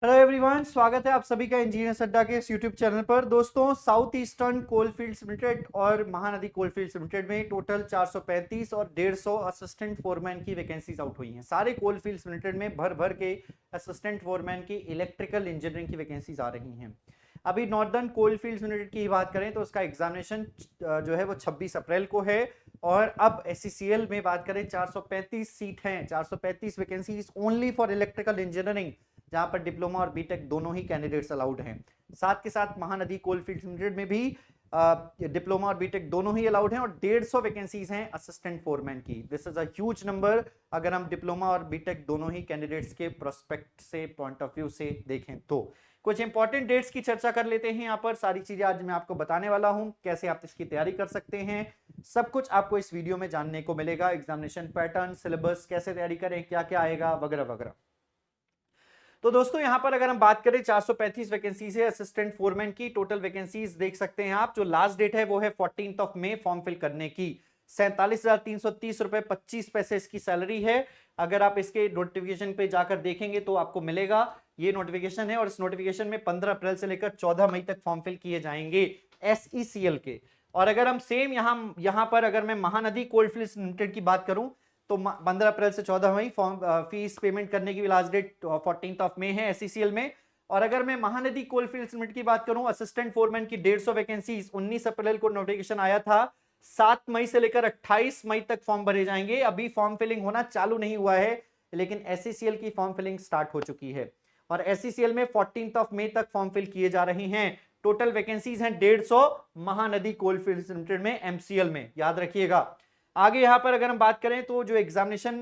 Hello everyone, स्वागत है आप सभी का इंजीनियर अड्डा के इस यूट्यूब चैनल पर। दोस्तों, साउथ ईस्टर्न कोलफील्ड्स लिमिटेड और महानदी कोलफील्ड्स लिमिटेड में टोटल 435 और 150 असिस्टेंट फोरमैन की वैकेंसीज आउट हुई हैं। सारे कोलफील्ड्स लिमिटेड में भर भर के असिस्टेंट फोरमैन की इलेक्ट्रिकल इंजीनियरिंग की वैकेंसीज आ रही हैं। अभी नॉर्दर्न कोलफील्ड्स लिमिटेड की बात करें तो उसका एग्जामिनेशन जो है वो 26 अप्रैल को है। और अब एससीसीएल में बात करें 435 सीट हैं, 435 vacancies only for electrical engineering, जहां पर डिप्लोमा और बीटेक दोनों ही कैंडिडेट्स अलाउड हैं। साथ के साथ महानदी कोलफील्ड्स लिमिटेड में भी डिप्लोमा और बीटेक दोनों ही अलाउड हैं और 150 वैकेंसीज हैं असिस्टेंट फोरमैन की। This is a huge number अगर हम डिप्लोमा और बीटेक दोनों ही कैंडिडेट्स के प्रोस्पेक्ट से पॉइंट ऑफ व्यू से देखें तो। कुछ इंपॉर्टेंट डेट्स की चर्चा कर लेते हैं। यहाँ पर सारी चीजें आज मैं आपको बताने वाला हूं, कैसे आप इसकी तैयारी कर सकते हैं, सब कुछ आपको इस वीडियो में जानने को मिलेगा। एग्जामिनेशन पैटर्न, सिलेबस, कैसे तैयारी करें, क्या क्या आएगा, वगैरह वगैरह। तो दोस्तों, यहां पर अगर हम बात करें 435 वैकेंसीज है असिस्टेंट फोरमैन की। टोटल वैकेंसीज देख सकते हैं आप। जो लास्ट डेट है वो है 14 ऑफ मई फॉर्म फिल करने की। 47,330 रुपए 25 पैसे इसकी सैलरी है। अगर आप इसके नोटिफिकेशन पे जाकर देखेंगे तो आपको मिलेगा, ये नोटिफिकेशन है और इस नोटिफिकेशन में 15 अप्रैल से लेकर 14 मई तक फॉर्म फिल किए जाएंगे एसईसीएल के। और अगर हम सेम यहां पर अगर मैं महानदी कोलफील्ड्स लिमिटेड की बात करूं तो 15 अप्रैल से 14 मई फॉर्म फीस पेमेंट करने की लास्ट डेट 14 ऑफ मई है एससीसीएल में। और अगर मैं महानदी कोलफील्ड्स लिमिटेड की बात करूं, असिस्टेंट फोरमैन की 150 वैकेंसी 19 अप्रैल को नोटिफिकेशन आया था। 7 मई से लेकर 28 मई तक फॉर्म भरे जाएंगे। अभी फॉर्म फिलिंग होना चालू नहीं हुआ है, लेकिन एससीसीएल की फॉर्म फिलिंग स्टार्ट हो चुकी है और एससीसीएल में 14 ऑफ मई तक फॉर्म फिल किए जा रहे हैं। टोटल वैकेंसीज हैं 150 महानदी कोलफील्ड्स लिमिटेड में, एमसीएल में, याद रखिएगा। आगे यहां पर अगर हम बात करें तो जो एग्जामिनेशन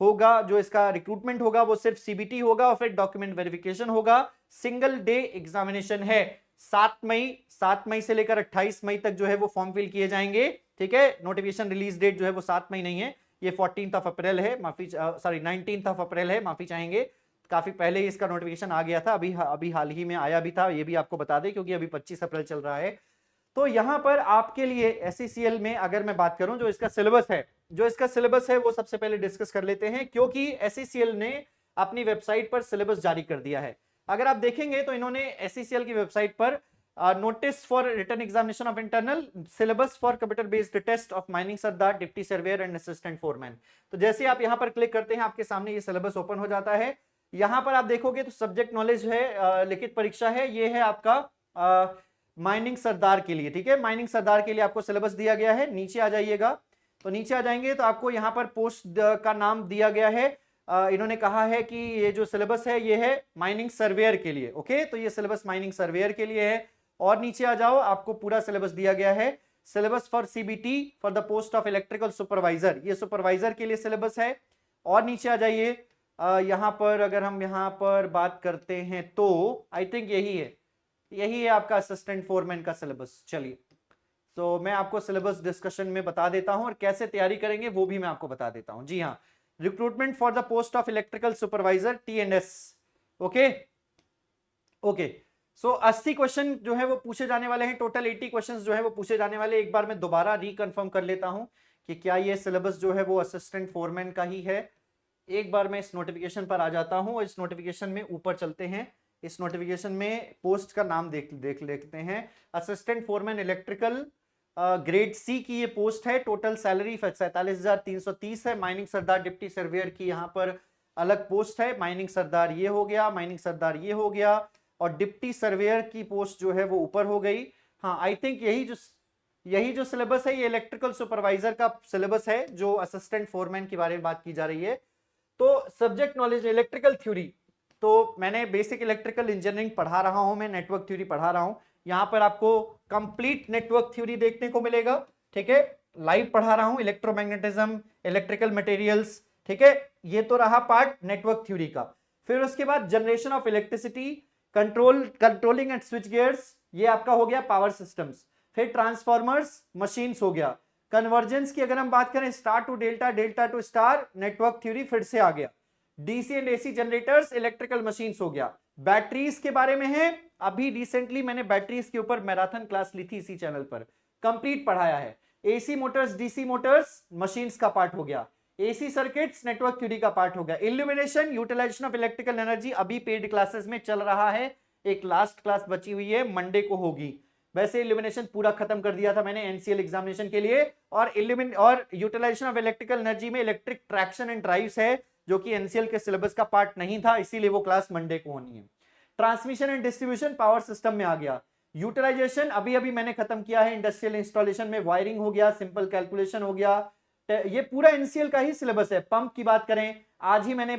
होगा, जो इसका रिक्रूटमेंट होगा वो सिर्फ सीबीटी होगा और फिर डॉक्यूमेंट वेरिफिकेशन होगा। सिंगल डे एग्जामिनेशन है। 7 मई से लेकर 28 मई तक जो है वो फॉर्म फिल किए जाएंगे। ठीक है, नोटिफिकेशन रिलीज डेट जो है वो 7 मई नहीं है, ये 14 ऑफ अप्रैल है, माफी सॉरी 19 ऑफ अप्रैल है, माफी चाहेंगे। काफी पहले ही इसका नोटिफिकेशन आ गया था, अभी हाल ही में आया भी था, ये भी आपको बता दें क्योंकि अभी 25 अप्रैल चल रहा है। तो यहां पर आपके लिए एससीसीएल में अगर मैं बात करूं, जो इसका सिलेबस है वो सबसे पहले डिस्कस कर लेते हैं, क्योंकि एससीसीएल ने अपनी वेबसाइट पर सिलेबस जारी कर दिया है। अगर आप देखेंगे तो इन्होंने एससीसीएल की वेबसाइट पर notice for written examination of internal syllabus for computer based test of mining sardar, deputy surveyor and assistant foreman. तो जैसे आप यहां पर क्लिक करते हैं, आपके सामने ये सिलेबस ओपन हो जाता है। यहां पर आप देखोगे तो सब्जेक्ट नॉलेज है, लिखित परीक्षा है, ये है आपका माइनिंग सरदार के लिए। ठीक है, माइनिंग सरदार के लिए आपको सिलेबस दिया गया है। नीचे आ जाइएगा, तो नीचे आ जाएंगे तो आपको यहां पर पोस्ट का नाम दिया गया है। इन्होंने कहा है कि ये जो सिलेबस है ये है माइनिंग सर्वेयर के लिए। ओके, तो ये सिलेबस माइनिंग सर्वेयर के लिए है। और नीचे आ जाओ, आपको पूरा सिलेबस दिया गया है। Syllabus for CBT for the post of electrical supervisor, ये सुपरवाइजर के लिए सिलेबस है। और नीचे आ जाइए, यहां पर अगर हम यहां पर बात करते हैं तो आई थिंक यही है आपका असिस्टेंट फोरमैन का सिलेबस। चलिए, तो मैं आपको सिलेबस डिस्कशन में बता देता हूं और कैसे तैयारी करेंगे वो भी मैं आपको बता देता हूं। जी हाँ, recruitment for the post of electrical supervisor TNS. Okay okay, so 80 question जो है वो पूछे जाने वाले हैं। टोटल 80 क्वेश्चंस जो है वो पूछे जाने वाले। एक बार मैं दोबारा रिकन्फर्म कर लेता हूं कि क्या ये सिलेबस जो है वो असिस्टेंट फोरमैन का ही है। एक बार मैं इस नोटिफिकेशन पर आ जाता हूं। इस नोटिफिकेशन में ऊपर चलते हैं। इस नोटिफिकेशन में पोस्ट का नाम देख लेते हैं, assistant foreman electrical, grade C की ये पोस्ट है। टोटल सैलरी 47,330 है। माइनिंग सरदार डिप्टी सर्वेयर की यहाँ पर अलग पोस्ट है। माइनिंग सरदार ये हो गया, माइनिंग सरदार ये हो गया, और डिप्टी सर्वेयर की पोस्ट जो है वो ऊपर हो गई। हाँ, आई थिंक यही जो सिलेबस है ये इलेक्ट्रिकल सुपरवाइजर का सिलेबस है, जो असिस्टेंट फोरमैन के बारे में बात की जा रही है। तो सब्जेक्ट नॉलेज, इलेक्ट्रिकल थ्योरी, तो मैंने बेसिक इलेक्ट्रिकल इंजीनियरिंग पढ़ा रहा हूं, मैं नेटवर्क थ्योरी पढ़ा रहा हूं। यहां पर आपको कंप्लीट नेटवर्क थ्योरी देखने को मिलेगा। ठीक है, लाइव पढ़ा रहा हूं, इलेक्ट्रोमैग्नेटिज्म, इलेक्ट्रिकल मटेरियल्स। ठीक है, ये तो रहा पार्ट नेटवर्क थ्योरी का। फिर उसके बाद generation of electricity, controlling and switch gears, ये आपका हो गया पावर सिस्टम्स। फिर ट्रांसफॉर्मर्स, मशीन्स हो गया। कन्वर्जेंस की अगर हम बात करें, star to delta, delta to star, network theory फिर से आ गया। DC and AC generators, electrical machines हो गया। बैटरीज के बारे में है, अभी रिसेंटली मैंने बैटरीज के ऊपर मैराथन क्लास ली थी इसी चैनल पर, कंप्लीट पढ़ाया है। AC motors, DC motors, machines का पार्ट हो गया। एसी सर्किट्स नेटवर्क थ्योरी का पार्ट हो गया। Illumination, utilisation of electrical energy अभी पेड क्लासेस में चल रहा है, एक लास्ट क्लास बची हुई है, मंडे को होगी। वैसे इल्यूमिनेशन पूरा खत्म कर दिया था मैंने एनसीएल एग्जामिनेशन के लिए। और यूटिलाइजेशन ऑफ इलेक्ट्रिकल एनर्जी में इलेक्ट्रिक ट्रैक्शन एंड ड्राइव्स है, जो कि एनसीएल के सिलेबस का पार्ट नहीं था, इसीलिए वो क्लास मंडे को होनी है। Transmission and distribution power system में आ गया। यूटिलाइजेशन अभी अभी मैंने खत्म किया है, इंडस्ट्रियल इंस्टॉलेशन में वायरिंग हो गया, सिंपल कैलकुलेशन हो गया, ये पूरा एनसीएल का ही सिलेबस है। पंप की बात करें, आज ही मैंने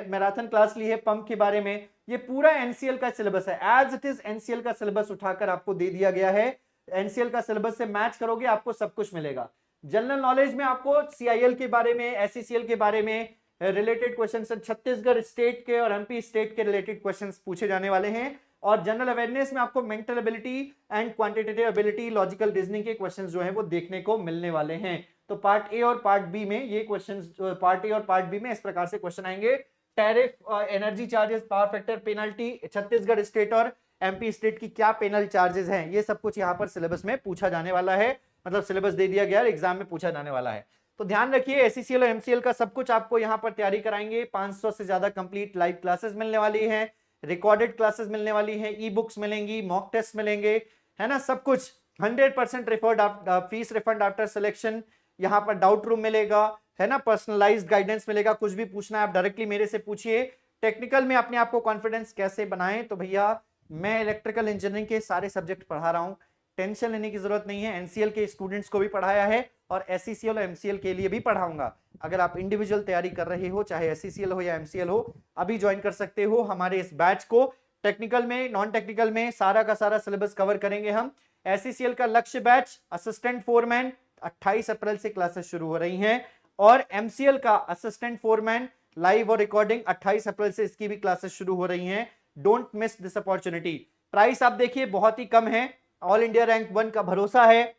मैराथन क्लास ली है पंप के बारे में, ये पूरा एनसीएल का सिलेबस है, एज इट इज एनसीएल का सिलेबस उठाकर आपको दे दिया गया है। एनसीएल का सिलेबस से मैच करोगे आपको सब कुछ मिलेगा। जनरल नॉलेज में आपको सीआईएल के बारे में, एसईसीएल के बारे में रिलेटेड क्वेश्चन, छत्तीसगढ़ स्टेट के और एमपी स्टेट के रिलेटेड क्वेश्चन पूछे जाने वाले हैं। और जनरल अवेयरनेस में आपको mental ability and quantitative ability, logical reasoning के क्वेश्चंस जो है वो देखने को मिलने वाले हैं। तो पार्ट ए और पार्ट बी में ये क्वेश्चंस, पार्ट ए और पार्ट बी में इस प्रकार से क्वेश्चन आएंगे। Tariff, energy charges, power factor, penalty, Chhattisgarh state और एमपी स्टेट की क्या पेनल चार्जेस हैं, ये सब कुछ यहाँ पर सिलेबस में पूछा जाने वाला है, मतलब सिलेबस दे दिया गया है, एग्जाम में पूछा जाने वाला है। तो ध्यान रखिए, एसईसीएल और एमसीएल का सब कुछ आपको यहाँ पर तैयारी कराएंगे। 500 से ज्यादा कंप्लीट लाइव क्लासेस मिलने वाली है, रिकॉर्डेड क्लासेस मिलने वाली है, ई बुक्स मिलेंगी, मॉक टेस्ट मिलेंगे, है ना, सब कुछ 100% फीस रिफंड आफ्टर सिलेक्शन। यहाँ पर डाउट रूम मिलेगा, है ना, पर्सनलाइज्ड गाइडेंस मिलेगा, कुछ भी पूछना है आप डायरेक्टली मेरे से पूछिए। टेक्निकल में अपने आप को कॉन्फिडेंस कैसे बनाएं, तो भैया मैं इलेक्ट्रिकल इंजीनियरिंग के सारे सब्जेक्ट पढ़ा रहा हूं, टेंशन लेने की जरूरत नहीं है। एनसीएल के स्टूडेंट्स को भी पढ़ाया है और एसईसीएल और एमसीएल के लिए भी पढ़ाऊंगा। अगर आप इंडिविजुअल तैयारी कर रहे हो, चाहे एसईसीएल हो या एमसीएल हो, अभी ज्वाइन कर सकते हो हमारे इस बैच को। टेक्निकल में, नॉन टेक्निकल में सारा का सारा सिलेबस कवर करेंगे हम। एसईसीएल का लक्ष्य बैच असिस्टेंट फोरमैन 28 अप्रैल से क्लासेस शुरू हो रही हैं, और एमसीएल का असिस्टेंट फोरमैन लाइव और रिकॉर्डिंग 28 अप्रैल से इसकी भी क्लासेस शुरू हो रही हैं। Don't miss this opportunity. Price आप देखिए बहुत ही कम है, ऑल इंडिया रैंक 1 का भरोसा है,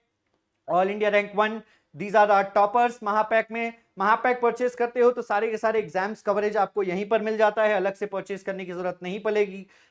all India rank 1, these are toppers. Mahapack में, महापैक परचेस करते हो तो सारे के सारे एग्जाम्स कवरेज आपको यहीं पर मिल जाता है, अलग से परचेस करने की जरूरत नहीं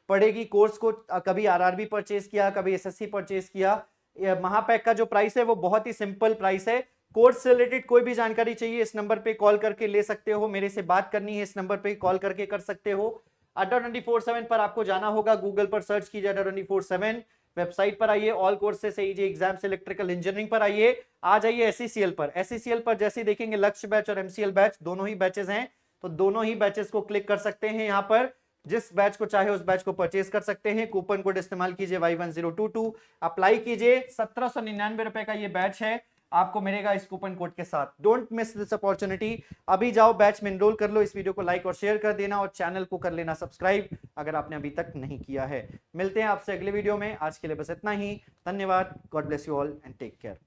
पड़ेगी। कोर्स को कभी आरआरबी परचेस किया, कभी एसएससी परचेस किया, महापैक का जो प्राइस है वो बहुत ही सिंपल प्राइस है। कोर्स से रिलेटेड कोई भी जानकारी चाहिए इस नंबर पे कॉल करके ले सकते हो, मेरे से बात करनी है इस नंबर पे कॉल करके कर सकते हो। अड्डा 24/7 पर आपको जाना होगा, गूगल पर सर्च कीजिए अड्डा 24/7, वेबसाइट पर आइए, ऑल कोर्सेस एजे एग्जाम्स इलेक्ट्रिकल इंजीनियरिंग पर आइए, आ जाइए एसईसीएल पर। एसईसीएल पर जैसे देखेंगे लक्ष्य बैच और एमसीएल बैच दोनों ही बैचेस हैं, तो दोनों ही बैचेस को क्लिक कर सकते हैं। यहाँ पर जिस बैच को चाहे उस बैच को परचेज कर सकते हैं। कूपन कोड इस्तेमाल कीजिए Y1022, अप्लाई कीजिए। 1799 रुपए का ये बैच है, आपको मिलेगा इस कूपन कोड के साथ। डोंट मिस दिस अपॉर्चुनिटी, अभी जाओ बैच में एनरोल कर लो। इस वीडियो को लाइक और शेयर कर देना और चैनल को कर लेना सब्सक्राइब अगर आपने अभी तक नहीं किया है। मिलते हैं आपसे अगले वीडियो में, आज के लिए बस इतना ही। धन्यवाद, God bless you all and take care.